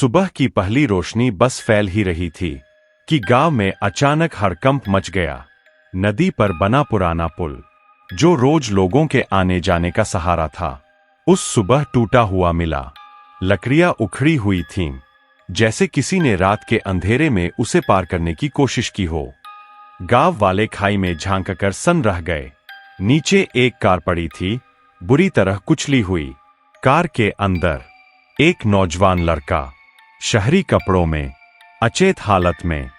सुबह की पहली रोशनी बस फैल ही रही थी कि गांव में अचानक हड़कंप मच गया। नदी पर बना पुराना पुल, जो रोज लोगों के आने जाने का सहारा था, उस सुबह टूटा हुआ मिला। लकड़ियां उखड़ी हुई थीं, जैसे किसी ने रात के अंधेरे में उसे पार करने की कोशिश की हो। गांव वाले खाई में झांककर सन्न रह गए। नीचे एक कार पड़ी थी, बुरी तरह कुचली हुई। कार के अंदर एक नौजवान लड़का, शहरी कपड़ों में, अचेत हालत में।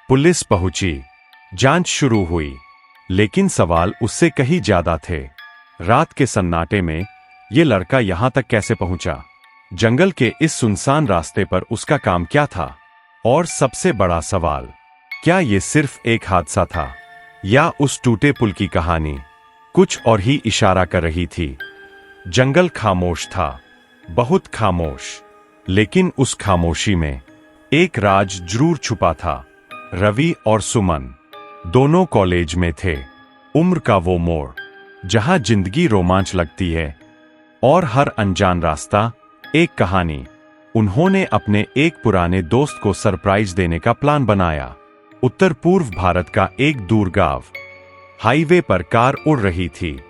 पुलिस पहुंची, जांच शुरू हुई, लेकिन सवाल उससे कहीं ज्यादा थे। रात के सन्नाटे में ये लड़का यहां तक कैसे पहुंचा? जंगल के इस सुनसान रास्ते पर उसका काम क्या था? और सबसे बड़ा सवाल, क्या ये सिर्फ एक हादसा था या उस टूटे पुल की कहानी कुछ और ही इशारा कर रही थी? जंगल खामोश था, बहुत खामोश, लेकिन उस खामोशी में एक राज जरूर छुपा था। रवि और सुमन दोनों कॉलेज में थे। उम्र का वो मोड़ जहां जिंदगी रोमांच लगती है और हर अनजान रास्ता एक कहानी। उन्होंने अपने एक पुराने दोस्त को सरप्राइज देने का प्लान बनाया। उत्तर पूर्व भारत का एक दूर गांव। हाईवे पर कार उड़ रही थी,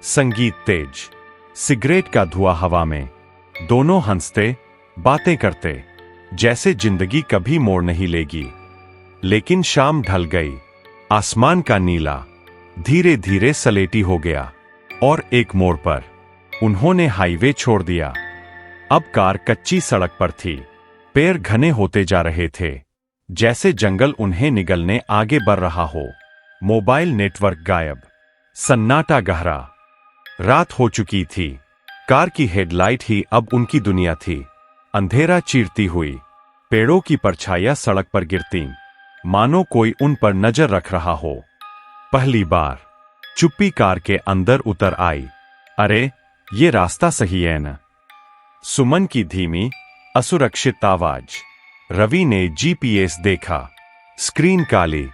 संगीत तेज, सिगरेट का धुआं हवा में। दोनों हंसते, बातें करते, जैसे जिंदगी कभी मोड़ नहीं लेगी। लेकिन शाम ढल गई। आसमान का नीला धीरे धीरे सलेटी हो गया और एक मोड़ पर उन्होंने हाईवे छोड़ दिया। अब कार कच्ची सड़क पर थी। पैर घने होते जा रहे थे, जैसे जंगल उन्हें निगलने आगे बढ़ रहा हो। मोबाइल नेटवर्क गायब, सन्नाटा गहरा। रात हो चुकी थी। कार की हेडलाइट ही अब उनकी दुनिया थी। अंधेरा चीरती हुई, पेड़ों की परछाइयां सड़क पर गिरती, मानो कोई उन पर नजर रख रहा हो। पहली बार चुप्पी कार के अंदर उतर आई। अरे, ये रास्ता सही है न? सुमन की धीमी, असुरक्षित आवाज। रवि ने जीपीएस देखा, स्क्रीन काली,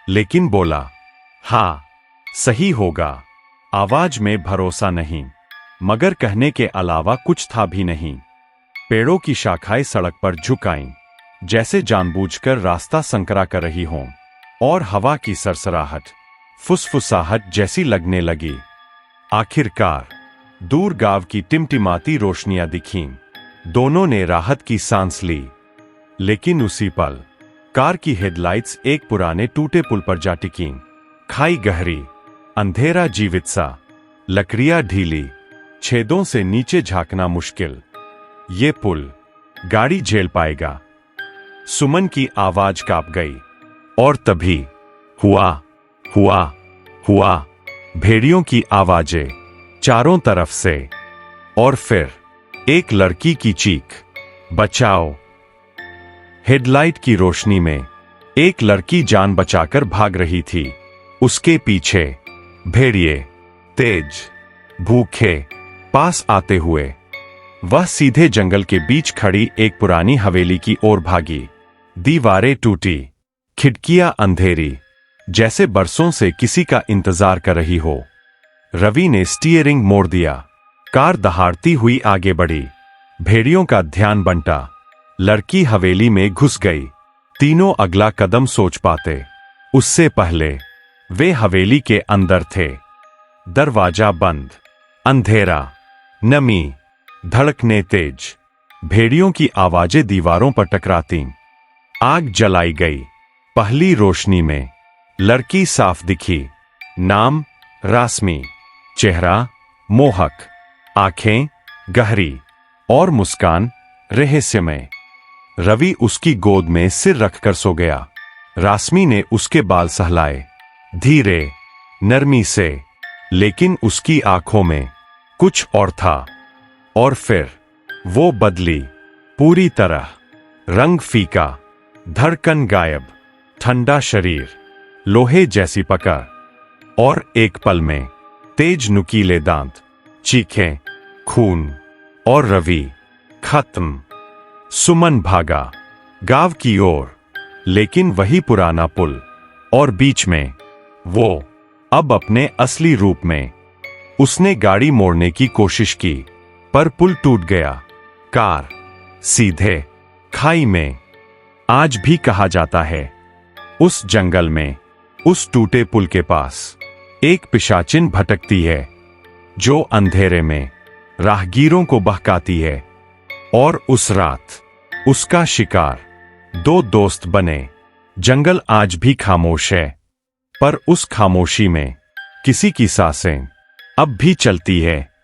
लेकिन बोला, हाँ, सही होगा। आवाज में भरोसा नहीं, मगर कहने के अलावा कुछ था भी नहीं। पेड़ों की शाखाएं सड़क पर झुकाईं, जैसे जानबूझकर रास्ता संकरा कर रही हों, और हवा की सरसराहट, फुसफुसाहट जैसी लगने लगी। आखिरकार दूर गांव की टिमटिमाती रोशनियां दिखीं। दोनों ने राहत की सांस ली। लेकिन उसी पल कार की हेडलाइट्स एक पुराने टूटे पुल पर जा टिकीं। खाई गहरी, अंधेरा जीवित सा, लकड़ियां ढीली, छेदों से नीचे झांकना मुश्किल। ये पुल गाड़ी झेल पाएगा? सुमन की आवाज कांप गई। और तभी हुआ, हुआ, हुआ। भेड़ियों की आवाजें चारों तरफ से, और फिर एक लड़की की चीख, बचाओ। हेडलाइट की रोशनी में एक लड़की जान बचाकर भाग रही थी। उसके पीछे भेड़िए, तेज, भूखे, पास आते हुए। वह सीधे जंगल के बीच खड़ी एक पुरानी हवेली की ओर भागी। दीवारें टूटी, खिड़कियां अंधेरी, जैसे बरसों से किसी का इंतजार कर रही हो। रवि ने स्टीयरिंग मोड़ दिया। कार दहाड़ती हुई आगे बढ़ी। भेड़ियों का ध्यान बंटा। लड़की हवेली में घुस गई। तीनों अगला कदम सोच पाते, उससे पहले वे हवेली के अंदर थे। दरवाजा बंद, अंधेरा, नमी, धड़कने तेज। भेड़ियों की आवाजें दीवारों पर टकराती। आग जलाई गई। पहली रोशनी में लड़की साफ दिखी। नाम रास्मी, चेहरा मोहक, आंखें गहरी, और मुस्कान रहस्यमय। रवि उसकी गोद में सिर रखकर सो गया। रास्मी ने उसके बाल सहलाए, धीरे, नरमी से, लेकिन उसकी आंखों में कुछ और था। और फिर वो बदली पूरी तरह। रंग फीका, धड़कन गायब, ठंडा शरीर, लोहे जैसी पकड़, और एक पल में तेज नुकीले दांत, चीखें, खून, और रवि खत्म। सुमन भागा गांव की ओर, लेकिन वही पुराना पुल, और बीच में वो, अब अपने असली रूप में। उसने गाड़ी मोड़ने की कोशिश की, पर पुल टूट गया। कार सीधे खाई में आज भी कहा जाता है। उस जंगल में, उस टूटे पुल के पास एक पिशाचिन भटकती है जो अंधेरे में राहगीरों को बहकाती है। और उस रात उसका शिकार दो दोस्त बने। जंगल आज भी खामोश है, पर उस खामोशी में किसी की सांसें अब भी चलती है।